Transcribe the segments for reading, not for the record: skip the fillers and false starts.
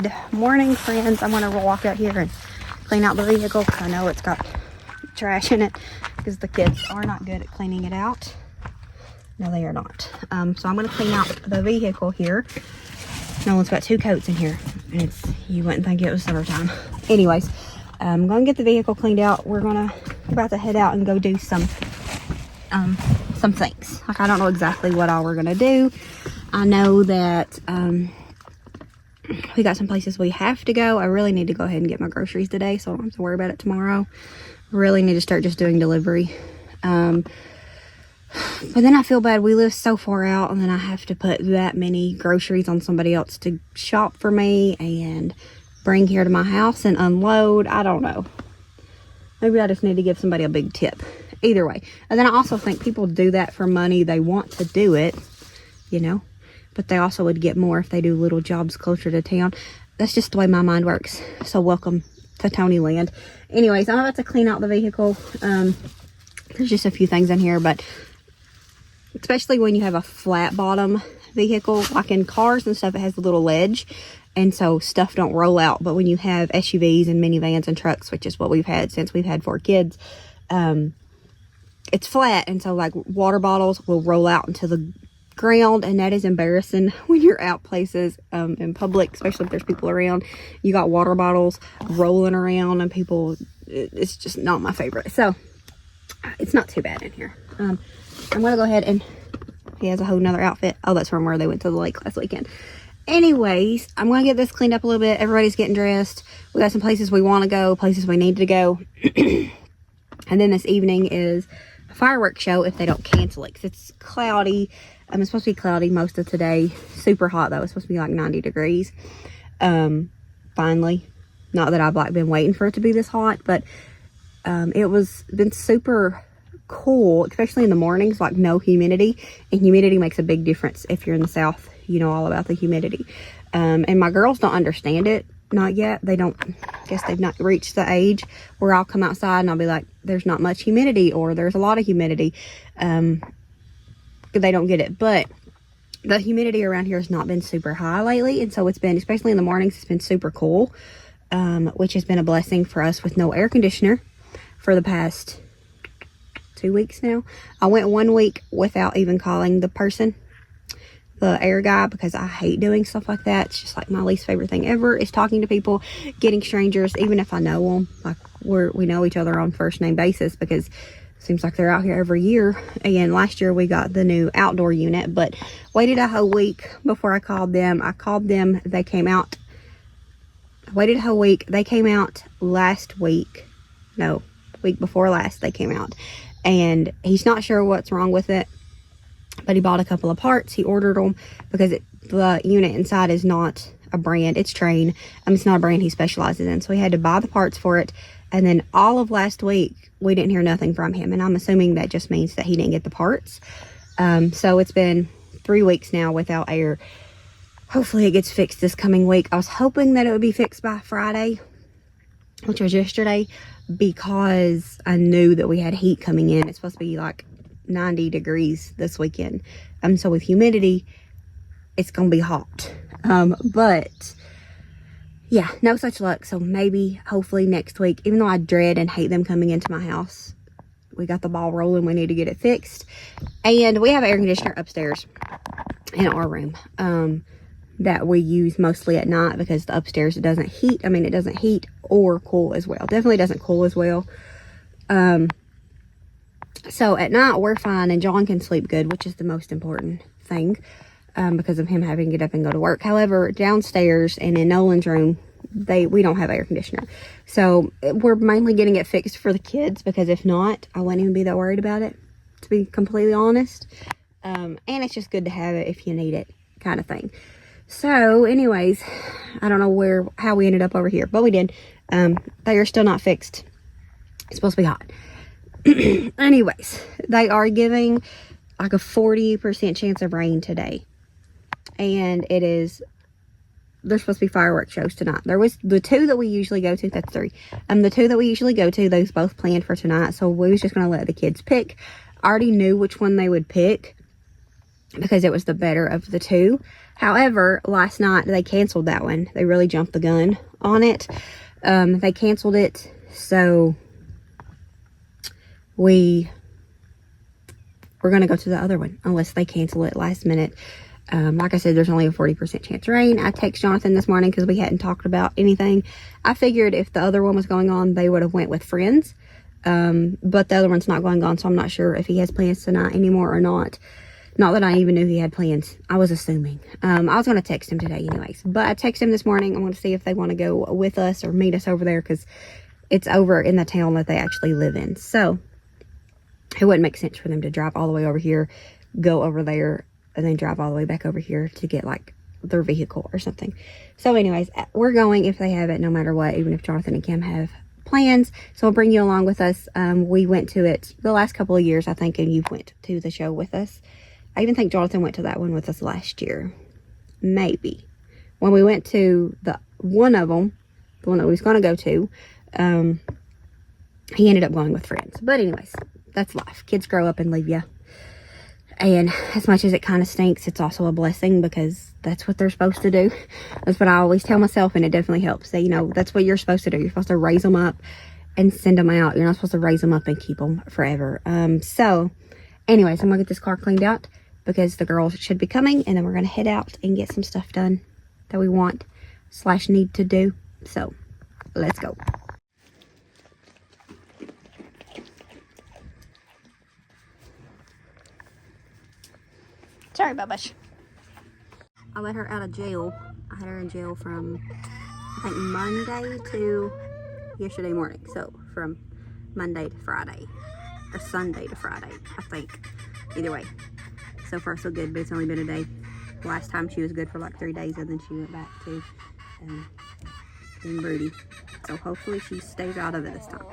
Good morning, friends. I'm gonna walk out here and clean out the vehicle because I know it's got trash in it because the kids are not good at cleaning it out. No, they are not. So I'm gonna clean out the vehicle here. Nolan's got 2 coats in here, and you wouldn't think it was summertime. Anyways, I'm gonna get the vehicle cleaned out. We're about to head out and go do some things. Like, I don't know exactly what all we're gonna do. I know that we got some places we have to go. I really need to go ahead and get my groceries today, so I don't have to worry about it tomorrow. Really need to start just doing delivery. But then I feel bad. We live so far out, and then I have to put that many groceries on somebody else to shop for me and bring here to my house and unload. I don't know. Maybe I just need to give somebody a big tip. Either way. And then I also think people do that for money. They want to do it, you know, but they also would get more if they do little jobs closer to town. That's just the way my mind works. So welcome to Tony Land. Anyways, I'm about to clean out the vehicle. There's just a few things in here, but especially when you have a flat bottom vehicle, like in cars and stuff, it has a little ledge, and so stuff don't roll out. But when you have SUVs and minivans and trucks, which is what we've had since we've had 4 kids, it's flat, and so like water bottles will roll out into the ground, and that is embarrassing when you're out places in public, especially if there's people around. You got water bottles rolling around and people, it's just not my favorite. So it's not too bad in here. I'm gonna go ahead, and he has a whole nother outfit. Oh, that's from where they went to the lake last weekend. Anyways, I'm gonna get this cleaned up a little bit. Everybody's getting dressed. We got some places we want to go, places we need to go. And then this evening is a fireworks show if they don't cancel it, because it's cloudy. It's supposed to be cloudy most of today. Super hot though. It's supposed to be like 90 degrees. Finally, not that I've like been waiting for it to be this hot, but it been super cool, especially in the mornings, like no humidity, and humidity makes a big difference. If you're in the South, you know all about the humidity. And my girls don't understand it, not yet. They don't, guess they've not reached the age where I'll come outside and I'll be like, there's not much humidity, or there's a lot of humidity. They don't get it, but the humidity around here has not been super high lately, and so it's been, especially in the mornings, it's been super cool, which has been a blessing for us with no air conditioner for the past 2 weeks now. I went 1 week without even calling the air guy, because I hate doing stuff like that. It's just like my least favorite thing ever is talking to people, getting strangers, even if I know them. Like we know each other on first name basis, because it seems like they're out here every year. And last year we got the new outdoor unit, but waited a whole week before I called them. They came out. I waited a whole week. They came out last week. No, week before last they came out. And he's not sure what's wrong with it, but he bought a couple of parts. He ordered them because the unit inside is not a brand. It's Train. It's not a brand he specializes in. So he had to buy the parts for it. And then all of last week, we didn't hear nothing from him. And I'm assuming that just means that he didn't get the parts. So it's been 3 weeks now without air. Hopefully it gets fixed this coming week. I was hoping that it would be fixed by Friday, which was yesterday, because I knew that we had heat coming in. It's supposed to be like 90 degrees this weekend. So with humidity, it's gonna be hot. But yeah, no such luck. So maybe, hopefully next week, even though I dread and hate them coming into my house, we got the ball rolling. We need to get it fixed. And we have air conditioner upstairs in our room that we use mostly at night, because the upstairs, it doesn't heat. It doesn't heat or cool as well. Definitely doesn't cool as well. So at night we're fine, and John can sleep good, which is the most important thing, because of him having to get up and go to work. However, downstairs and in Nolan's room, we don't have air conditioner. So we're mainly getting it fixed for the kids, because if not, I wouldn't even be that worried about it, to be completely honest. And it's just good to have it if you need it, kind of thing. So anyways, I don't know how we ended up over here, but we did. They are still not fixed. It's supposed to be hot. Anyways, they are giving like a 40% chance of rain today, and there's supposed to be fireworks shows tonight. There was the 2 that we usually go to. That's 3. The 2 that we usually go to, those both planned for tonight, so we was just gonna let the kids pick. I already knew which one they would pick, because it was the better of the two. However, last night they canceled that one. They really jumped the gun on it. They canceled it, so we're gonna go to the other one unless they cancel it last minute. Like I said, there's only a 40% chance of rain. I texted Jonathan this morning because we hadn't talked about anything. I figured if the other one was going on, they would have went with friends. But the other one's not going on, so I'm not sure if he has plans tonight anymore or not. Not that I even knew he had plans. I was assuming. I was going to text him today anyways. But I texted him this morning. I'm going to see if they want to go with us or meet us over there, because it's over in the town that they actually live in. So it wouldn't make sense for them to drive all the way over here, go over there, and then drive all the way back over here to get like their vehicle or something. So anyways, we're going if they have it, no matter what, even if Jonathan and Kim have plans. So I'll bring you along with us. We went to it the last couple of years, I think, and you went to the show with us. I even think Jonathan went to that one with us last year. Maybe. When we went to the one of them, the one that we was going to go to, he ended up going with friends. But anyways, that's life. Kids grow up and leave you. And as much as it kind of stinks, it's also a blessing, because that's what they're supposed to do. That's what I always tell myself, and it definitely helps. That, you know, that's what you're supposed to do. You're supposed to raise them up and send them out. You're not supposed to raise them up and keep them forever. So anyways, I'm going to get this car cleaned out, because the girls should be coming, and then we're going to head out and get some stuff done that we want / need to do. So let's go. Sorry, Bubbash. I let her out of jail. I had her in jail from, I think, Monday to yesterday morning. So from Monday to Friday, or Sunday to Friday, I think. Either way. So far so good, but it's only been a day. Last time she was good for like 3 days, and then she went back to being broody. So hopefully she stays out of it this time.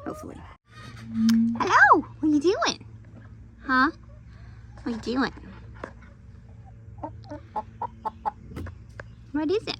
Hopefully. Hello! What are you doing? Huh? What are you doing? What is it?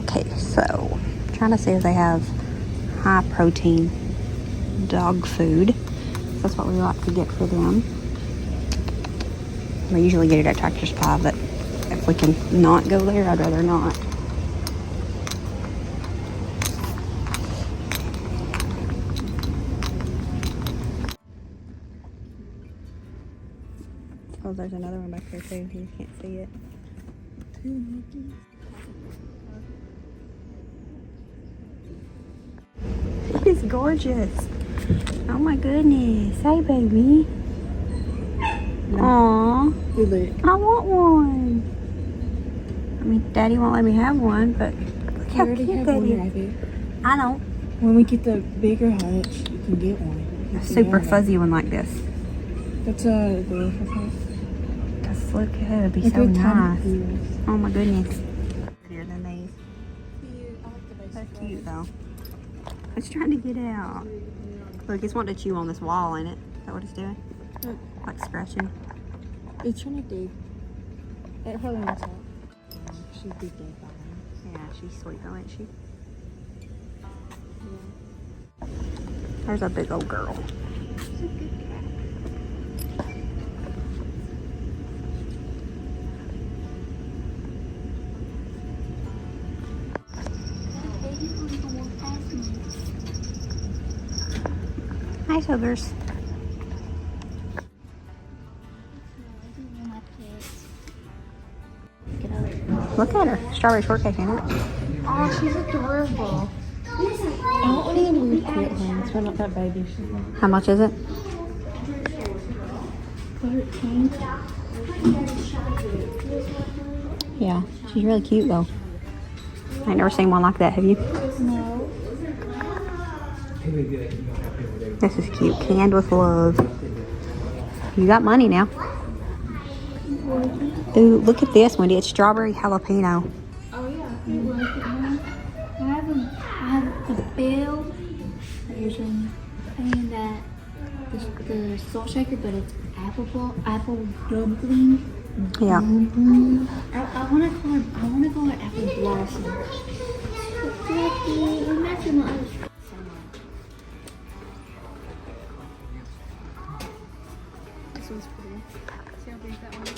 Okay, so trying to see if they have high protein dog food. That's what we like to get for them. We usually get it at Tractor Supply, but if we can not go there, I'd rather not. Oh, there's another one back there too. You can't see it. It's gorgeous. Oh my goodness. Hey, baby. Aww. I want one. I mean, Daddy won't let me have one, but look how cute that is. I know. When we get the bigger hutch, you can get one. A super fuzzy one like this. That's a beautiful hutch. Just look at it. It'd be so nice. Oh my goodness. Bigger than these. That's cute though. It's trying to get out. Look, it's wanting to chew on this wall, ain't it? Is that what it's doing? Look. Like scratching. It's trying to dig. It probably wants out. She'd be dead by now. Yeah, she's sweet though, ain't she? Yeah. There's a big old girl. She's a good cat. Hi, Sugars. Look at her. Strawberry shortcake, ain't it? Oh, she's adorable. I don't want any weird kid hands. We're not that baby. How much is it? 13. Yeah, she's really cute though. I ain't never seen one like that, have you? No. This is cute. Canned with love. You got money now. Ooh, look at this one. It's strawberry jalapeno. Oh yeah. You like it, Mom? I have the bill, version. And that the salt shaker, but it's apple dumpling. Yeah. I want to call it apple blossom. Fluffy. It matches my other stuff so much. This one's pretty. See how big that one is?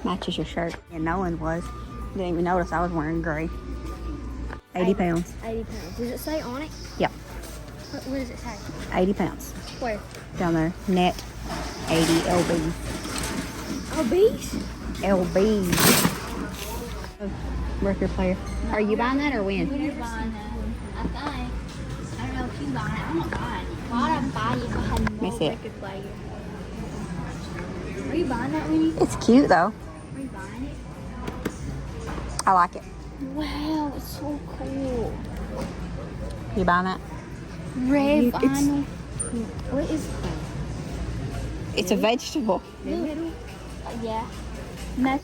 Matches your shirt. And no one was. Didn't even notice I was wearing gray. 80 pounds. 80 pounds. Does it say on it? Yep. What does it say? 80 pounds. Where? Down there. Net 80 lbs. Oh, bees? lbs. Record player. Are you buying that or when? You're buying that. I think. I don't know if you buying it. I'm not buying it. Why would I buy it if I had me no see it. record player? Are you buying that, Winnie? It's cute though. Are you buying it? I like it. Wow, it's so cool. You buying that? Red It's- vinyl. What is It's a vegetable. it? Yeah. That's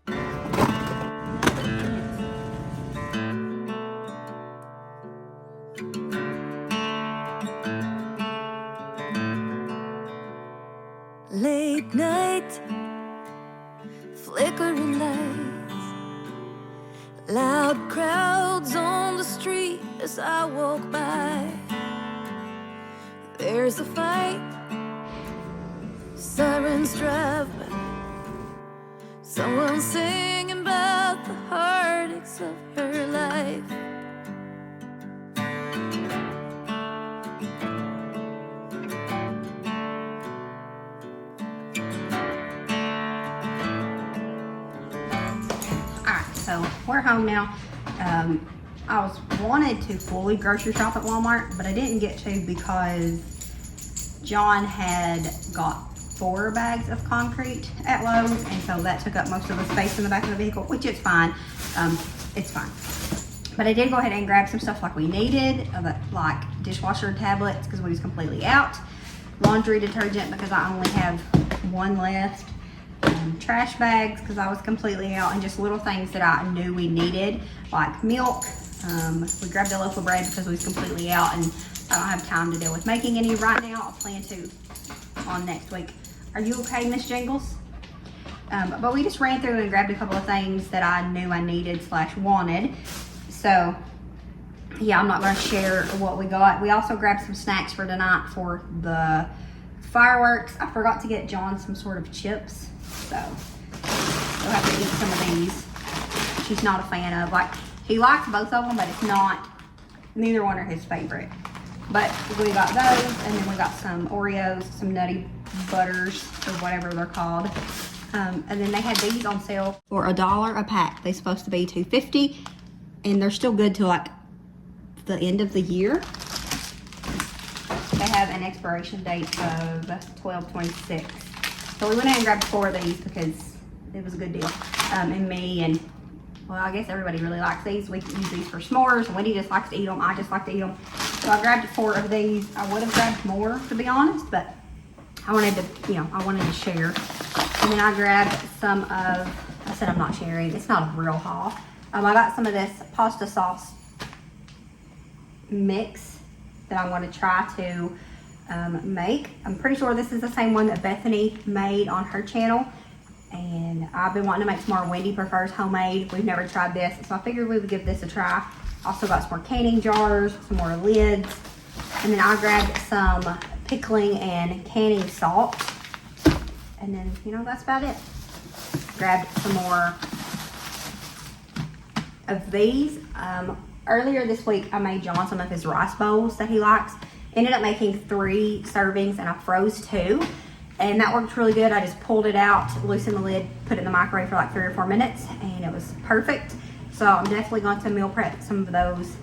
Late night, flickering lights, loud crowds on the street as I walk by. There's a fight, sirens drive by, someone singing about the heartaches of her life. So we're home now. I wanted to fully grocery shop at Walmart, but I didn't get to because John had got 4 bags of concrete at Lowe's, and so that took up most of the space in the back of the vehicle, which is fine. It's fine. But I did go ahead and grab some stuff like we needed, like dishwasher tablets because we was completely out, laundry detergent because I only have 1 left, trash bags because I was completely out, and just little things that I knew we needed, like milk. We grabbed a loaf of bread because we was completely out and I don't have time to deal with making any right now. I'll plan to on next week. Are you okay, Miss Jingles? But we just ran through and grabbed a couple of things that I knew I needed / wanted. So yeah, I'm not going to share what we got. We also grabbed some snacks for tonight for the fireworks. I forgot to get John some sort of chips, so we'll have to eat some of these. She's not a fan of, like, he likes both of them, but it's not, neither one are his favorite. But we got those, and then we got some Oreos, some Nutty Butters, or whatever they're called. And then they had these on sale for $1 a pack. They're supposed to be $2.50, and they're still good till like the end of the year. They have an expiration date of 12/26. So we went ahead and grabbed 4 of these because it was a good deal. And me and, well, I guess everybody really likes these. We use these for s'mores. Wendy just likes to eat them. I just like to eat them. So I grabbed 4 of these. I would have grabbed more, to be honest, but I wanted to, I wanted to share. And then I grabbed some of, I said I'm not sharing. It's not a real haul. I got some of this pasta sauce mix that I'm going to try to make. I'm pretty sure this is the same one that Bethany made on her channel. And I've been wanting to make some more. Wendy prefers homemade. We've never tried this, so I figured we would give this a try. Also got some more canning jars, some more lids, and then I grabbed some pickling and canning salt. And then, that's about it. Grabbed some more of these. Earlier this week, I made John some of his rice bowls that he likes. Ended up making 3 servings, and I froze 2. And that worked really good. I just pulled it out, loosened the lid, put it in the microwave for like 3 or 4 minutes, and it was perfect. So I'm definitely going to meal prep some of those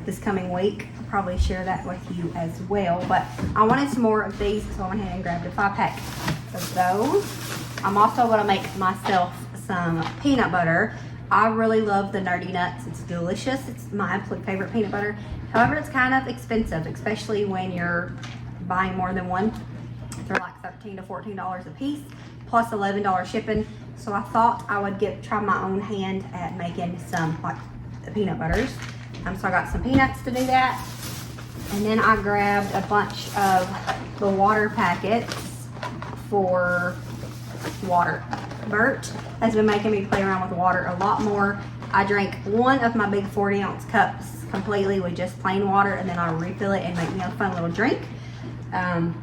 this coming week. I'll probably share that with you as well. But I wanted some more of these, so I went ahead and grabbed a 5-pack of those. I'm also going to make myself some peanut butter. I really love the Nerdy Nuts. It's delicious. It's my absolute favorite peanut butter. However, it's kind of expensive, especially when you're buying more than one. They're like $13 to $14 a piece, plus $11 shipping. So I thought I would try my own hand at making some like the peanut butters. So I got some peanuts to do that. And then I grabbed a bunch of the water packets for water. Bert has been making me play around with water a lot more. I drank one of my big 40-ounce cups completely with just plain water, and then I'll refill it and make me a fun little drink. I'm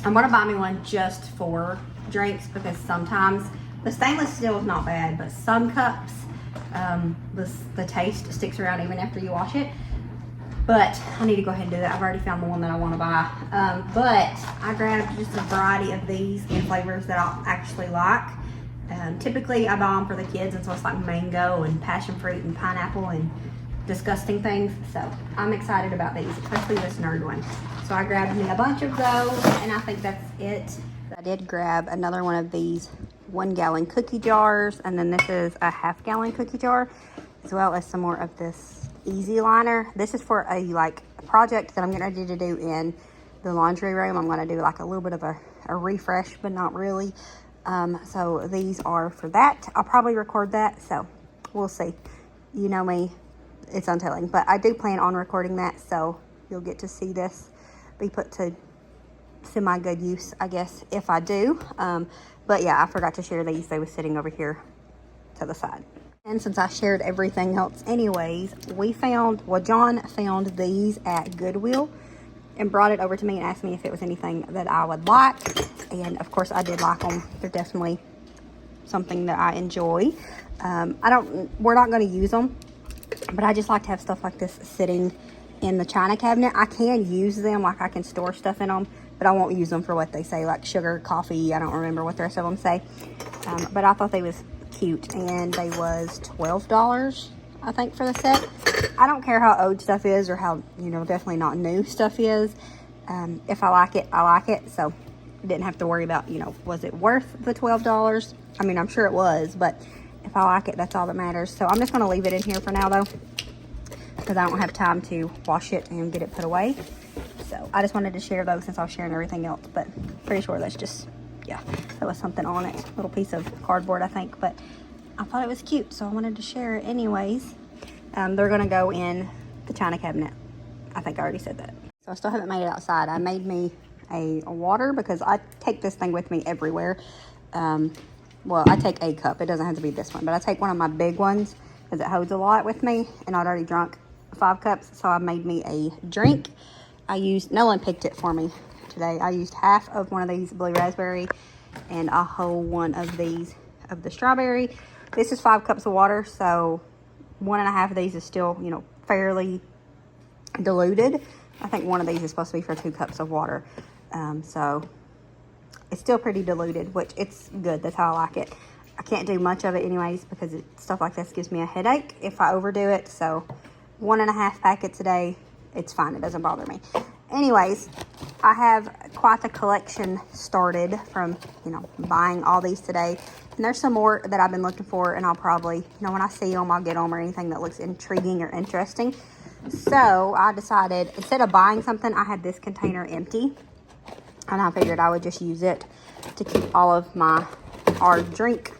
gonna buy me one just for drinks, because sometimes the stainless steel is not bad, but some cups, the taste sticks around even after you wash it. But I need to go ahead and do that. I've already found the one that I want to buy. But I grabbed just a variety of these in flavors that I'll actually like. Typically I buy them for the kids, and so it's like mango and passion fruit and pineapple and disgusting things. So I'm excited about these, especially this nerd one. So I grabbed me a bunch of those, and I think that's it. I did grab another one of these 1-gallon cookie jars, and then this is a 1/2-gallon cookie jar, as well as some more of this easy liner. This is for a project that I'm getting ready to do in the laundry room. I'm going to do like a little bit of a refresh, but not really. So these are for that. I'll probably record that, so we'll see. You know me, it's untelling, but I do plan on recording that, so you'll get to see this be put to semi-good use, I guess, if I do. But yeah, I forgot to share these. They were sitting over here to the side. And since I shared everything else anyways, John found these at Goodwill and brought it over to me and asked me if it was anything that I would like. And of course I did like them. They're definitely something that I enjoy. We're not going to use them, but I just like to have stuff like this sitting in the china cabinet. I can use them, like I can store stuff in them, but I won't use them for what they say, like sugar, coffee. I don't remember what the rest of them say. But I thought they was cute, and they was $12, I think, for the set. I don't care how old stuff is, or how, definitely not new stuff is. If I like it, I like it. So I didn't have to worry about, was it worth the $12? I mean, I'm sure it was, but if I like it, that's all that matters. So I'm just going to leave it in here for now, though, because I don't have time to wash it and get it put away. So I just wanted to share those since I was sharing everything else, but pretty sure that's just, yeah, there was something on it. A little piece of cardboard, I think, but I thought it was cute, so I wanted to share it anyways. They're going to go in the china cabinet. I think I already said that. So I still haven't made it outside. I made me a water, because I take this thing with me everywhere. Well, I take a cup. It doesn't have to be this one, but I take one of my big ones because it holds a lot with me, and I'd already drunk 5 cups, so I made me a drink. Nolan picked it for me today. I used half of one of these blue raspberry and a whole one of these of the strawberry. This is 5 cups of water, so 1.5 of these is still, fairly diluted. I think one of these is supposed to be for 2 cups of water. So it's still pretty diluted, which it's good. That's how I like it. I can't do much of it anyways, because stuff like this gives me a headache if I overdo it. So 1.5 packets a day, it's fine. It doesn't bother me. Anyways, I have quite the collection started from, buying all these today. And there's some more that I've been looking for, and I'll probably, when I see them, I'll get them, or anything that looks intriguing or interesting. So I decided, instead of buying something, I had this container empty, and I figured I would just use it to keep all of our drink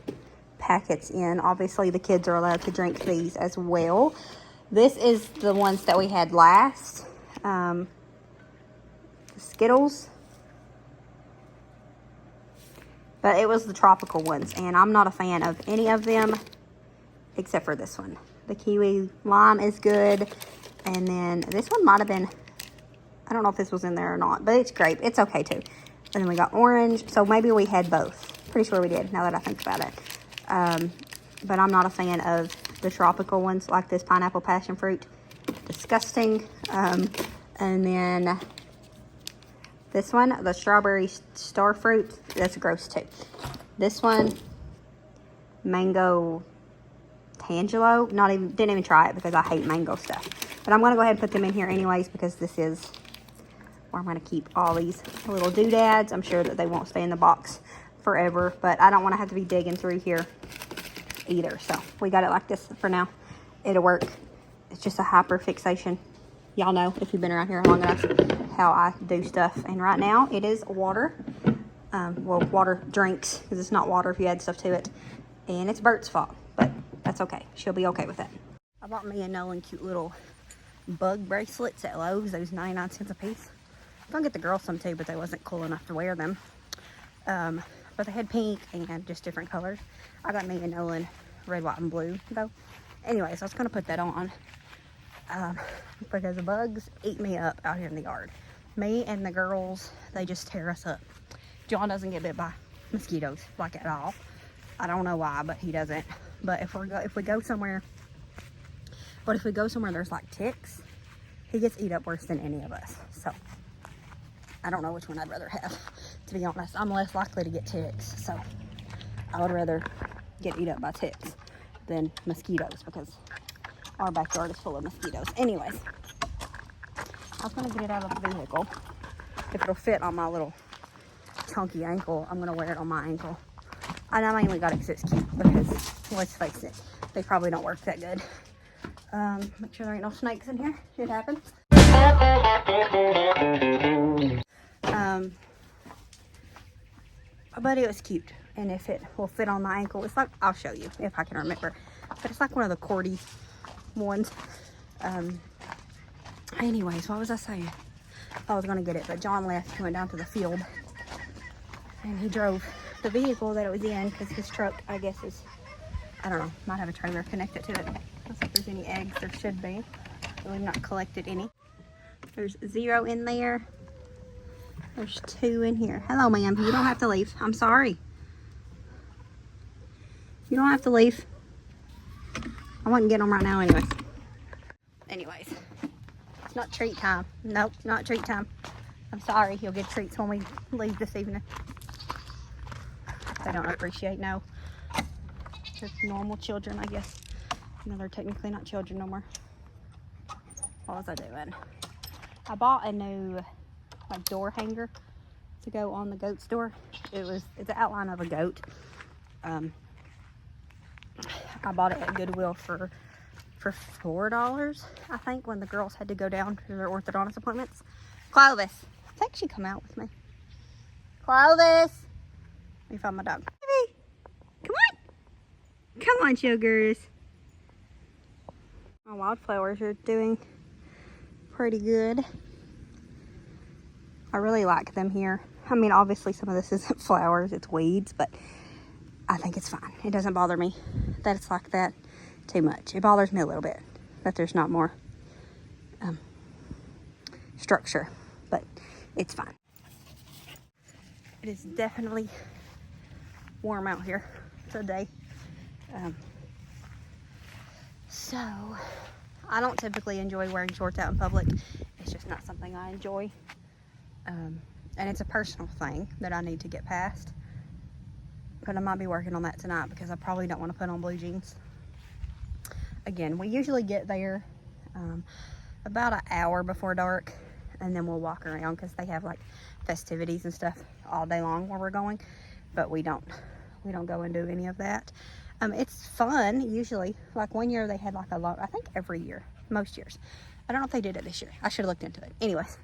packets in. Obviously, the kids are allowed to drink these as well. This is the ones that we had last. Skittles. But it was the tropical ones, and I'm not a fan of any of them except for this one. The kiwi lime is good, and then this one might have been, I don't know if this was in there or not, but it's grape. It's okay too. And then we got orange, so maybe we had both. Pretty sure we did, now that I think about it. But I'm not a fan of the tropical ones, like this pineapple passion fruit. Disgusting. And then this one, the strawberry star fruit, that's gross too. This one, mango tangelo, didn't even try it because I hate mango stuff. But I'm going to go ahead and put them in here anyways, because this is where I'm going to keep all these little doodads. I'm sure that they won't stay in the box forever, but I don't want to have to be digging through here either. So we got it like this for now. It'll work. It's just a hyper fixation. Y'all know, if you've been around here long enough, how I do stuff. And right now it is water. Well, water drinks, because it's not water if you add stuff to it. And it's Bert's fault, but that's okay. She'll be okay with that. I bought me and Nolan cute little bug bracelets at Lowe's. Those 99 cents a piece. I'm gonna get the girls some too, but they wasn't cool enough to wear them. But they had pink and just different colors. I got me and Nolan red, white, and blue though. Anyways, I was gonna put that on because the bugs eat me up out here in the yard. Me and the girls, they just tear us up. John doesn't get bit by mosquitoes like at all. I don't know why, but he doesn't. But if we go somewhere there's like ticks, he gets eat up worse than any of us. So I don't know which one I'd rather have, to be honest. I'm less likely to get ticks, so I would rather get eat up by ticks than mosquitoes because our backyard is full of mosquitoes. Anyways, I was gonna get it out of the vehicle. If it'll fit on my little chunky ankle, I'm gonna wear it on my ankle. And I mainly got it because it's cute, because let's face it, they probably don't work that good. Make sure there ain't no snakes in here. It happens. But it was cute, and if it will fit on my ankle, it's like, I'll show you if I can remember, but it's like one of the cordy ones. Anyways, what was I saying? I was gonna get it, but John left. He went down to the field and he drove the vehicle that it was in, because his truck, I guess, is, I don't know, might have a trailer connected to it. I don't think there's any eggs. There should be, but we've not collected any. There's 0 in there. There's 2 in here. Hello, ma'am. You don't have to leave. I'm sorry. You don't have to leave. I wouldn't get them right now anyways. Anyways, it's not treat time. Nope, not treat time. I'm sorry. You'll get treats when we leave this evening. They don't appreciate no. Just normal children, I guess. No, they're technically not children no more. What was I doing? I bought a new like door hanger to go on the goat's door. It's the outline of a goat. I bought it at Goodwill for $4, I think, when the girls had to go down to their orthodontist appointments. Clovis, I think she come out with me. Clovis, let me find my dog. Baby, come on, sugars. My wildflowers are doing pretty good. I really like them here. I mean, obviously some of this isn't flowers, it's weeds, but I think it's fine. It doesn't bother me that it's like that too much. It bothers me a little bit that there's not more structure, but it's fine. It is definitely warm out here today. So I don't typically enjoy wearing shorts out in public. It's just not something I enjoy. And it's a personal thing that I need to get past. But I might be working on that tonight because I probably don't want to put on blue jeans. Again, we usually get there about an hour before dark, and then we'll walk around because they have like festivities and stuff all day long where we're going. But we don't go and do any of that. It's fun usually. Like one year they had like a long, I think every year, most years. I don't know if they did it this year. I should have looked into it. Anyways,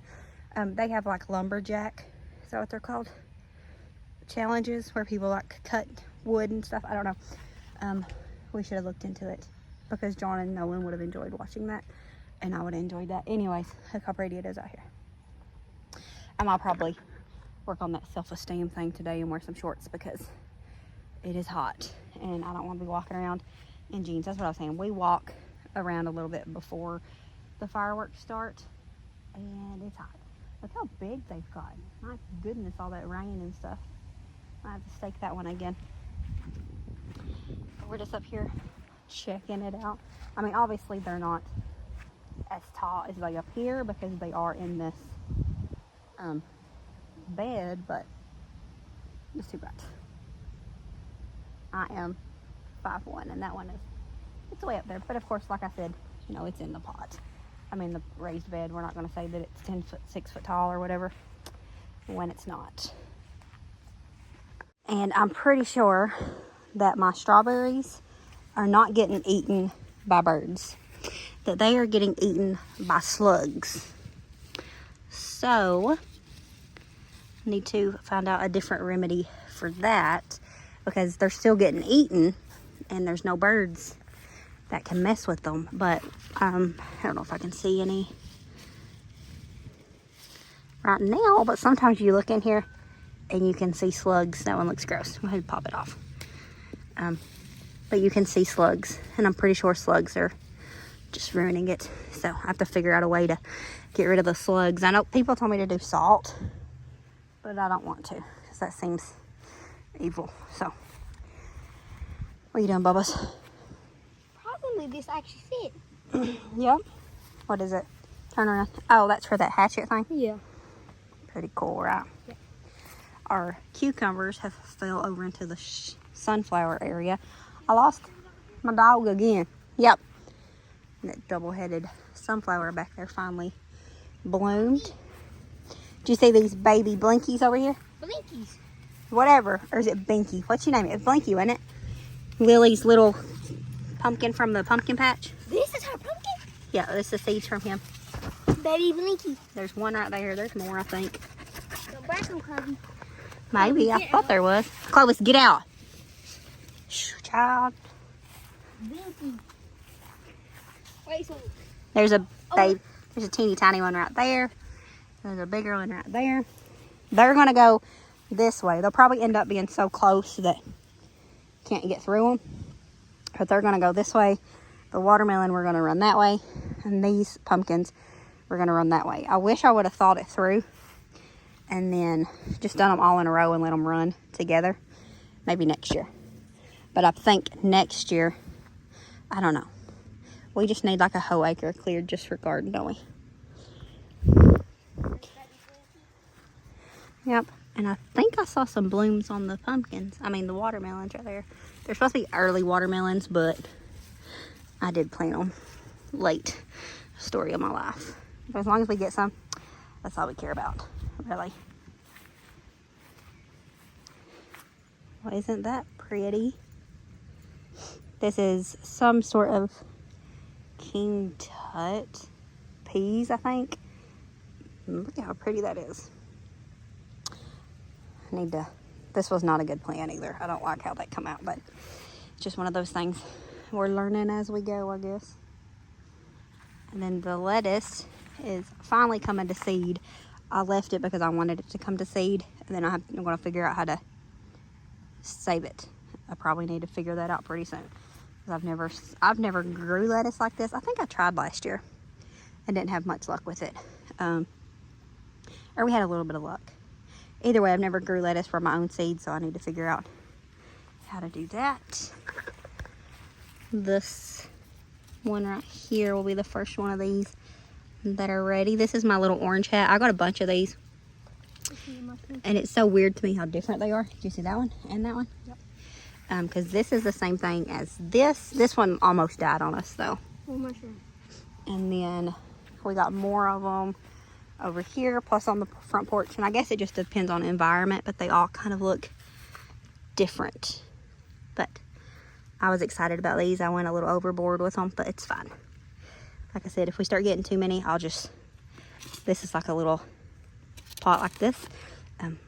they have like lumberjack, is that what they're called? Challenges where people like cut wood and stuff. I don't know. We should have looked into it because John and Nolan would have enjoyed watching that, and I would have enjoyed that. Anyways, look how pretty it is out here. I'll probably work on that self-esteem thing today and wear some shorts because it is hot and I don't want to be walking around in jeans. That's what I was saying. We walk around a little bit before the fireworks start and it's hot. Look how big they've gotten. My goodness, all that rain and stuff. I have to stake that one again. We're just up here checking it out. I mean, obviously they're not as tall as they up here because they are in this bed, but it's too bright. I am 5'1", and that one is, it's way up there. But of course, like I said, you know, it's in the pot. I mean, the raised bed, we're not going to say that it's 10 foot, 6 foot tall or whatever when it's not. And I'm pretty sure that my strawberries are not getting eaten by birds, that they are getting eaten by slugs. So I need to find out a different remedy for that because they're still getting eaten and there's no birds that can mess with them. But I don't know if I can see any right now, but sometimes you look in here and you can see slugs. That one looks gross. Go ahead and pop it off. But you can see slugs, and I'm pretty sure slugs are just ruining it. So I have to figure out a way to get rid of the slugs. I know people told me to do salt, but I don't want to because that seems evil. So what are you doing, Bubba's? Probably this actually fit. Yep. What is it? Turn around. Oh, that's for that hatchet thing? Yeah. Pretty cool, right? Yeah. Our cucumbers have fell over into the sunflower area. I lost my dog again. Yep. That double-headed sunflower back there finally bloomed. Do you see these baby blinkies over here? Blinkies. Whatever. Or is it Binky? What's your name? It's Blinky, wasn't it? Lily's little pumpkin from the pumpkin patch. This is her pumpkin? Yeah, this is seeds from him. Baby Blinky. There's one right there. There's more, I think. Go back on Cubby. Maybe. I thought there was. Clovis, get out. Shh, child. Blinky. Wait, so... There's a babe. There's a teeny tiny one right there. There's a bigger one right there. They're going to go this way. They'll probably end up being so close that can't get through them. But they're going to go this way. The watermelon, we're going to run that way. And these pumpkins, we're going to run that way. I wish I would have thought it through and then just done them all in a row and let them run together. Maybe next year. But I think next year, I don't know. We just need like a whole acre cleared just for garden, don't we? Yep. And I think I saw some blooms on the pumpkins. I mean, the watermelons right there. They're supposed to be early watermelons, but I did plant them late. Story of my life. But as long as we get some, that's all we care about, really. Well, isn't that pretty? This is some sort of King Tut peas, I think. Look at how pretty that is. I need to, this was not a good plan either. I don't like how that come out, but it's just one of those things we're learning as we go, I guess. And then the lettuce is finally coming to seed. I left it because I wanted it to come to seed, and then I'm going to figure out how to save it. I probably need to figure that out pretty soon. I've never grew lettuce like this. I think I tried last year and didn't have much luck with it. Or we had a little bit of luck. Either way, I've never grew lettuce from my own seeds, so I need to figure out how to do that. This one right here will be the first one of these that are ready. This is my little orange hat. I got a bunch of these. And it's so weird to me how different they are. Did you see that one and that one? Yep. Because this is the same thing as this. This one almost died on us though. Oh, mushroom. And then we got more of them over here, plus on the front porch. And I guess it just depends on the environment, but they all kind of look different. But I was excited about these. I went a little overboard with them, but it's fine. Like I said, if we start getting too many, this is like a little pot like this.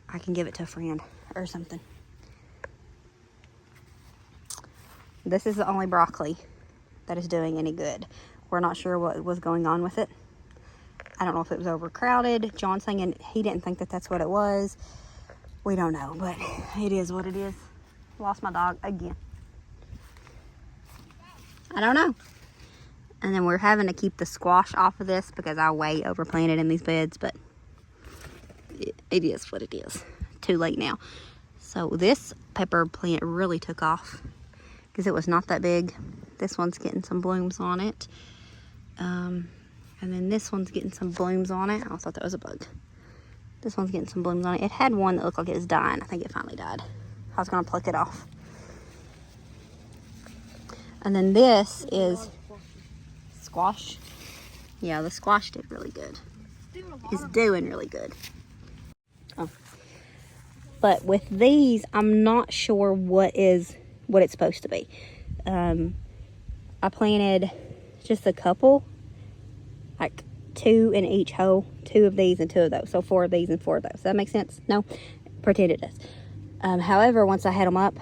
I can give it to a friend or something. This is the only broccoli that is doing any good. We're not sure what was going on with it. I don't know if it was overcrowded. John's saying he didn't think that that's what it was. We don't know, but it is what it is. Lost my dog again. I don't know. And then we're having to keep the squash off of this because I way overplanted in these beds, but it is what it is. Too late now. So this pepper plant really took off because it was not that big. This one's getting some blooms on it. And then this one's getting some blooms on it. I thought that was a bug. This one's getting some blooms on it. It had one that looked like it was dying. I think it finally died. I was going to pluck it off. And then this is squash. Yeah, the squash did really good. It's doing really good. Oh. But with these, I'm not sure what it's supposed to be. I planted just a couple, like 2 in each hole, 2 of these and 2 of those. So 4 of these and 4 of those. Does that make sense? No? Pretend it does. However, once I had them up,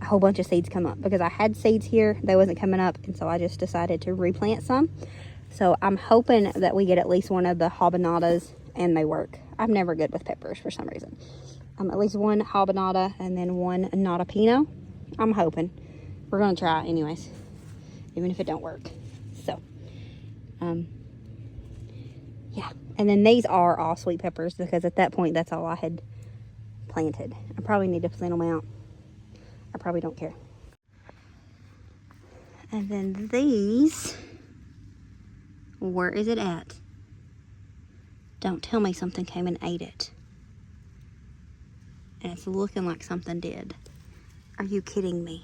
a whole bunch of seeds come up, because I had seeds here, they wasn't coming up, and so I just decided to replant some. So I'm hoping that we get at least one of the habaneras and they work. I'm never good with peppers for some reason. At least one habanera and then one ℚ I'm hoping. We're gonna try it anyways, even if it don't work. So yeah, and then these are all sweet peppers, because at that point that's all I had planted. I probably need to thin them out. I probably don't care. And then these, where is it at? Don't tell me something came and ate it. And it's looking like something did. Are you kidding me?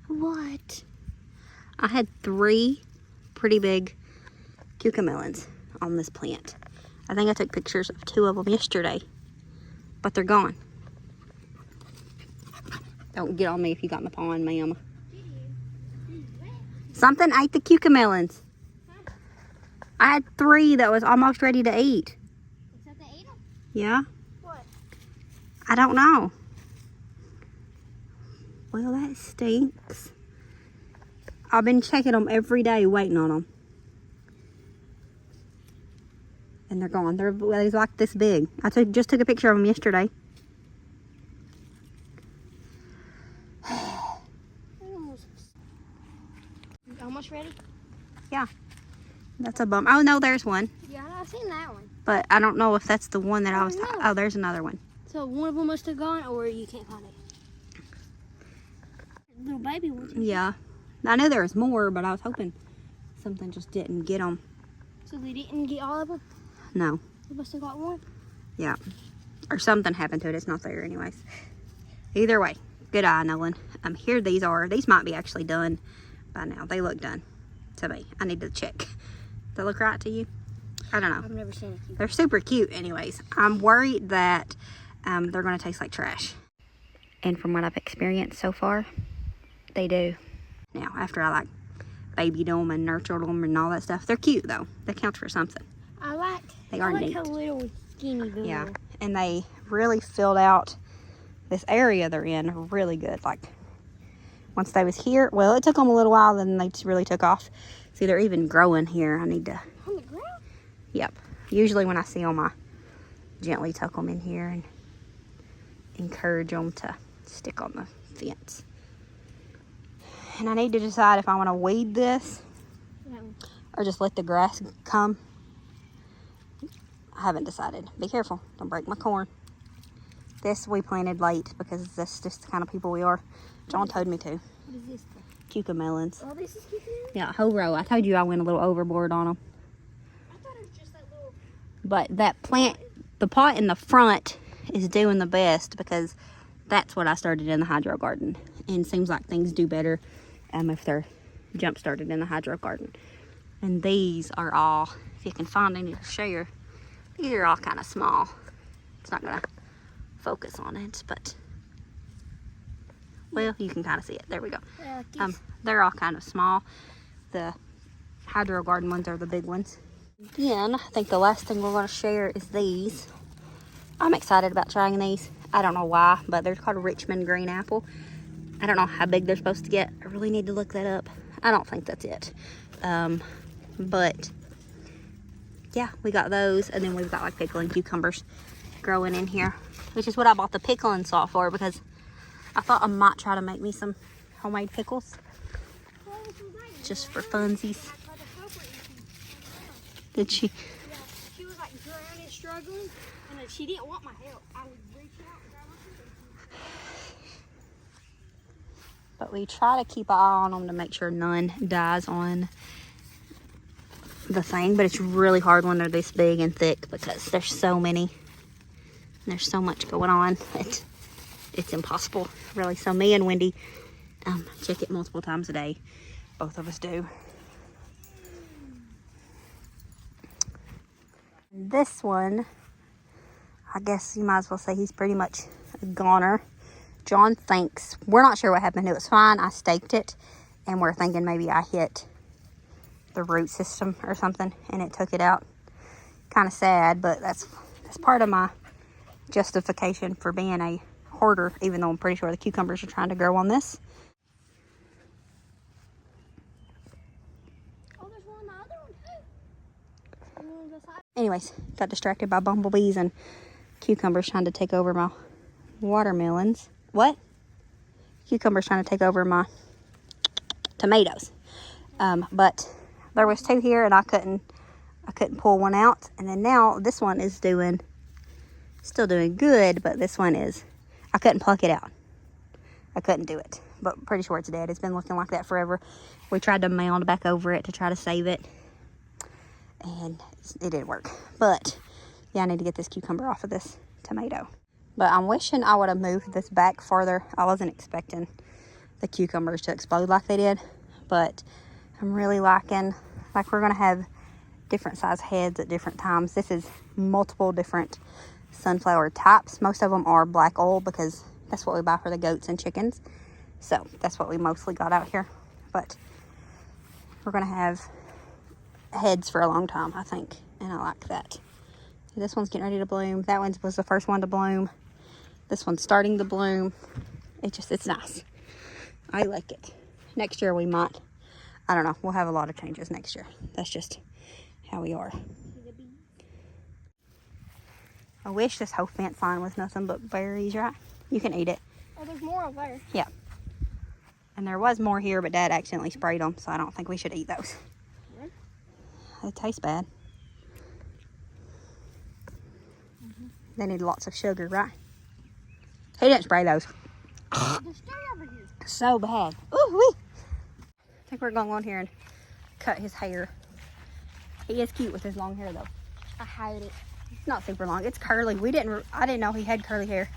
What? I had 3 pretty big cucamelons on this plant. I think I took pictures of 2 of them yesterday, but they're gone. Don't get on me if you got in the pond, ma'am. Something ate the cucamelons. I had 3 that was almost ready to eat. Something ate them? Yeah. What? I don't know. Well, that stinks. I've been checking them every day, waiting on them. And they're gone. They're like this big. I just took a picture of them yesterday. Almost ready? Yeah. That's a bum. Oh, no, there's one. Yeah, I've seen that one. But I don't know if that's the one that I was... no. Oh, there's another one. So one of them must have gone, or you can't find it. Little baby one. Yeah. I knew there was more, but I was hoping something just didn't get them. So they didn't get all of them? No. They must have got one? Yeah. Or something happened to it. It's not there anyways. Either way, good eye, Nolan. Here these are. These might be actually done by now. They look done to me. I need to check. Does that look right to you? I don't know. I've never seen it. They're super cute anyways. I'm worried that they're going to taste like trash. And from what I've experienced so far, they do. Now, after I like babied them and nurtured them and all that stuff, they're cute though. That counts for something. They are neat. How little skinny they Yeah, are. and they really filled out this area they're in really good. Like, once they was here, well, it took them a little while, then they really took off. See, they're even growing here. I need to... On the ground? Yep. Usually when I see them, I gently tuck them in here and encourage them to stick on the fence. And I need to decide if I want to weed this or just let the grass come. I haven't decided. Be careful. Don't break my corn. This we planted late because that's just the kind of people we are. John told me to. What is this? Cucamelons. Oh, this is cucumber? Yeah, a whole row. I told you I went a little overboard on them. I thought it was just that little... But that plant, the pot in the front is doing the best because that's what I started in the hydro garden. And it seems like things do better if they're jump started in the hydro garden. And these are all, if you can find any to share, these are all kind of small. It's not going to focus on it, but well, you can kind of see it. There we go. Yeah, They're all kind of small. The hydro garden ones are the big ones. Again, I think the last thing we're going to share is these. I'm excited about trying these. I don't know why, but they're called Richmond green apple. I don't know how big they're supposed to get. I really need to look that up. I don't think that's it. But yeah, we got those, and then we've got like pickling cucumbers growing in here, which is what I bought the pickling salt for, because I thought I might try to make me some homemade pickles just for funsies. Did she? Yeah, she was like drowning, struggling, and she didn't want my help. I would reach out and grab my food. But we try to keep an eye on them to make sure none dies on the thing. But it's really hard when they're this big and thick because there's so many. And there's so much going on that it's impossible, really. So me and Wendy check it multiple times a day. Both of us do. This one, I guess you might as well say he's pretty much a goner. John thinks, we're not sure what happened. It was fine. I staked it, and we're thinking maybe I hit the root system or something, and it took it out. Kind of sad, but that's part of my justification for being a hoarder, even though I'm pretty sure the cucumbers are trying to grow on this. Oh, there's one on the other one too. Anyways, got distracted by bumblebees and cucumbers trying to take over my watermelons. What? Cucumbers trying to take over my tomatoes. But there was 2 here and I couldn't pull one out. And then now this one is still doing good, but this one is, I couldn't pluck it out. I couldn't do it, but pretty sure it's dead. It's been looking like that forever. We tried to mound back over it to try to save it, and it didn't work. But yeah, I need to get this cucumber off of this tomato. But I'm wishing I would have moved this back farther. I wasn't expecting the cucumbers to explode like they did, but I'm really liking, like, we're gonna have different size heads at different times. This is multiple different sunflower types. Most of them are black oil because that's what we buy for the goats and chickens. So that's what we mostly got out here. But we're gonna have heads for a long time, I think, and I like that. This one's getting ready to bloom. That one was the first one to bloom. This one's starting to bloom. It's nice. I like it. Next year we might, I don't know, we'll have a lot of changes next year. That's just how we are. I wish this whole fence line was nothing but berries, right? You can eat it. Oh, there's more over there. Yeah. And there was more here, but Dad accidentally sprayed them, so I don't think we should eat those. What? They taste bad. They need lots of sugar, right? He didn't spray those. There's 3 over here. So bad. Ooh wee. I think we're going to go in here and cut his hair. He is cute with his long hair, though. I hide it. It's not super long. It's curly. I didn't know he had curly hair.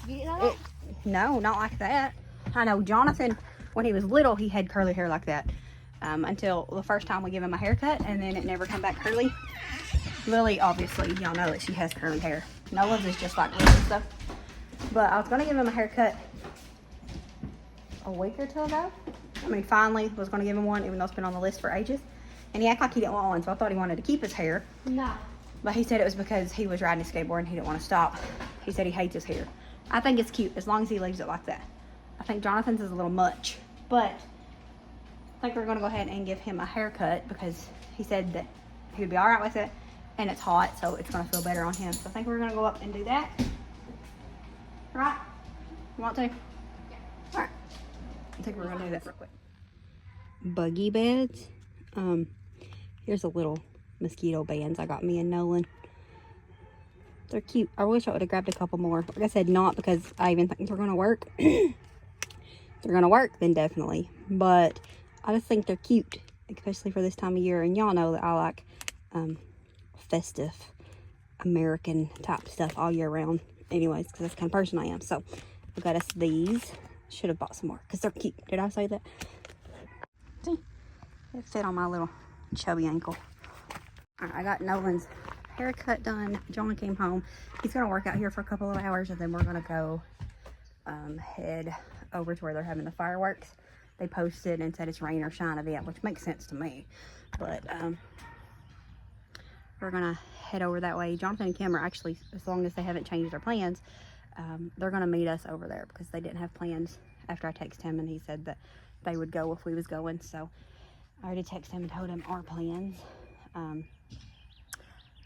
You didn't know that? No, not like that. I know Jonathan, when he was little, he had curly hair like that. Until the first time we give him a haircut, and then it never come back curly. Lily, obviously, y'all know that she has curly hair. Nolan's is just like Lily's stuff. But I was going to give him a haircut a week or 2 ago. I mean, finally was going to give him one, even though it's been on the list for ages. And he acted like he didn't want one, so I thought he wanted to keep his hair. No. But he said it was because he was riding a skateboard and he didn't want to stop. He said he hates his hair. I think it's cute as long as he leaves it like that. I think Jonathan's is a little much. But I think we're going to go ahead and give him a haircut because he said that he would be all right with it. And it's hot, so it's going to feel better on him. So I think we're going to go up and do that. Right? You want to? Yeah. All right. I think we're going to do that real quick. Buggy beds. Here's a little mosquito bands I got me and Nolan. They're cute. I wish I would have grabbed a couple more. Like I said, not because I even think they're going to work. If they're going to work, then definitely. But I just think they're cute, especially for this time of year. And y'all know that I like festive American type stuff all year round. Anyways, because that's the kind of person I am. So I got us these. Should have bought some more because they're cute. Did I say that? See? It fit on my little chubby ankle. All right, I got Nolan's haircut done. Jonah came home. He's going to work out here for a couple of hours, and then we're going to go head over to where they're having the fireworks. They posted and said it's rain or shine event, which makes sense to me. But we're going to head over that way. Jonathan and Kim are actually, as long as they haven't changed their plans, they're going to meet us over there because they didn't have plans after I texted him, and he said that they would go if we was going. So I already texted him and told him our plans.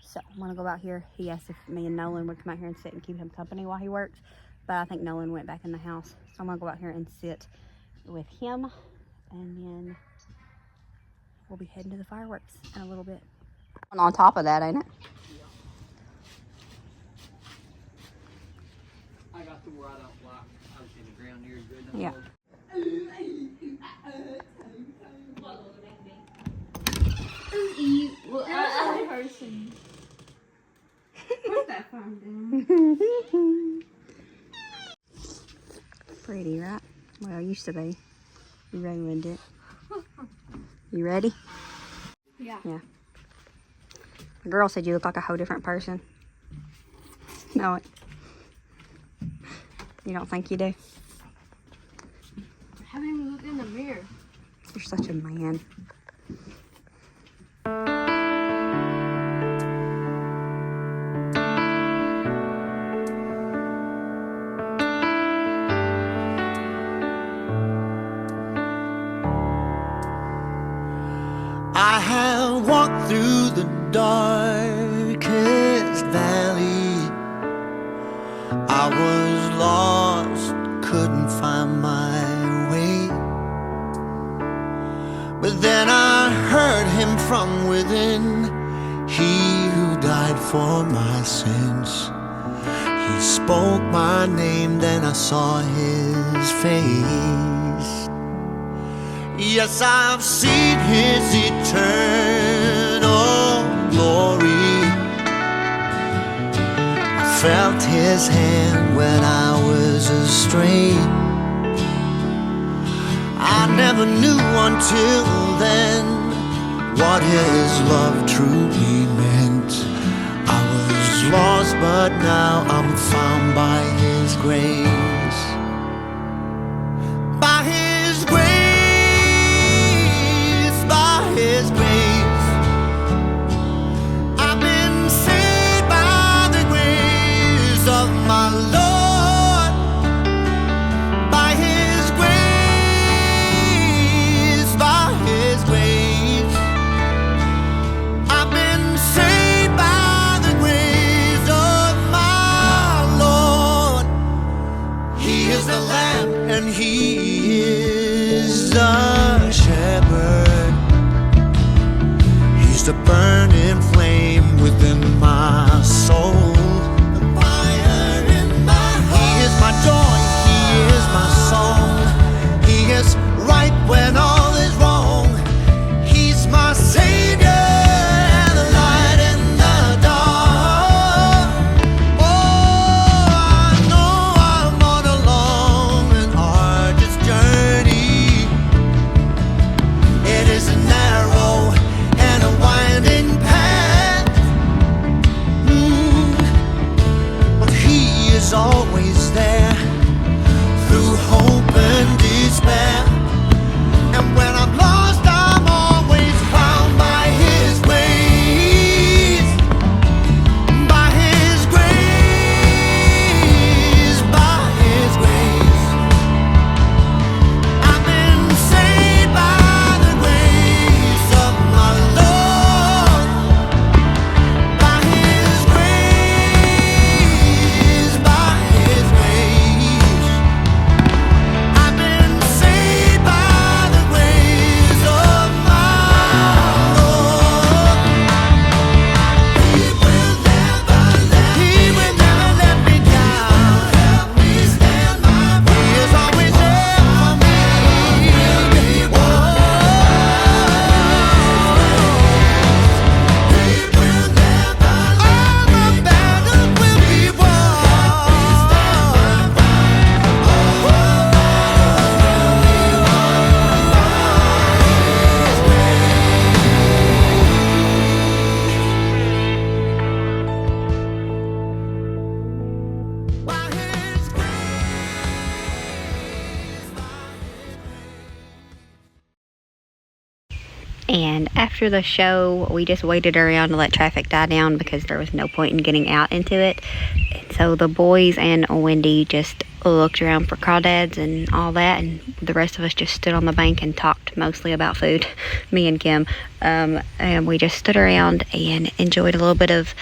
So I'm going to go out here. He asked if me and Nolan would come out here and sit and keep him company while he works. But I think Nolan went back in the house. So I'm going to go out here and sit with him. And then we'll be heading to the fireworks in a little bit. On top of that, ain't it? I got to where I don't like touching the ground near good. Yeah. Person. Put that phone down. Pretty, right? Well, it used to be. You ruined it. You ready? Yeah. Yeah. The girl said you look like a whole different person. Know it. You don't think you do? I haven't even looked in the mirror. You're such a man. darkest valley. I was lost, couldn't find my way. But then I heard him from within, he who died for my sins. He spoke my name, then I saw his face. Yes, I've seen his eternal glory. I felt his hand when I was astray. I never knew until then what his love truly meant. I was lost, but now I'm found by his grace. By his grace, by his grace, I've been saved by the grace of my Lord. By his grace, by his grace, I've been saved by the grace of my Lord. He is the Lamb and he is the shepherd. He's the burning flame within my soul. The fire in my heart. He is my joy, he is my song. He is right when all is wrong. He's my savior and the light in the dark. Oh, I know I'm on a long and arduous journey. It is a narrow and a winding path. But he is always there through hope and despair. And when I'm lost, I'm always found by his grace. By his grace, by his grace, I've been saved by the grace of my Lord. By his grace, by his grace, I've been saved by the grace of my Lord. He will never let me down. Help me stand my ground. He is always there for me. Oh, he will never all my battles will be won. By his And after the show, we just waited around to let traffic die down because there was no point in getting out into it. And so the boys and Wendy just looked around for crawdads and all that, and the rest of us just stood on the bank and talked mostly about food, me and Kim. And we just stood around and enjoyed a little bit of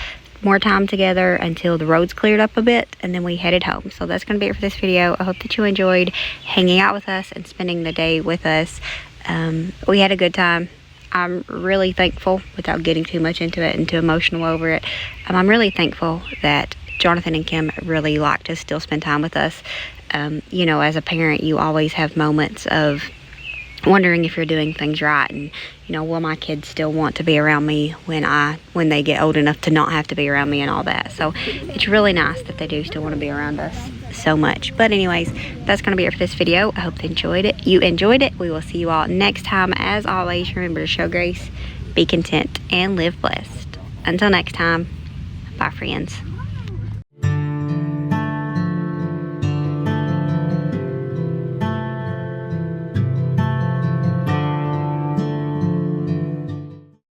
more time together until the roads cleared up a bit, and then we headed home. So that's going to be it for this video. I hope that you enjoyed hanging out with us and spending the day with us. We had a good time. I'm really thankful, without getting too much into it and too emotional over it, I'm really thankful that Jonathan and Kim really like to still spend time with us. You know, as a parent, you always have moments of wondering if you're doing things right, and you know, will my kids still want to be around me when they get old enough to not have to be around me and all that. So it's really nice that they do still want to be around us so much. But anyways, that's going to be it for this video. I hope you enjoyed it. We will see you all next time. As always, remember to show grace, be content, and live blessed. Until next time, bye friends.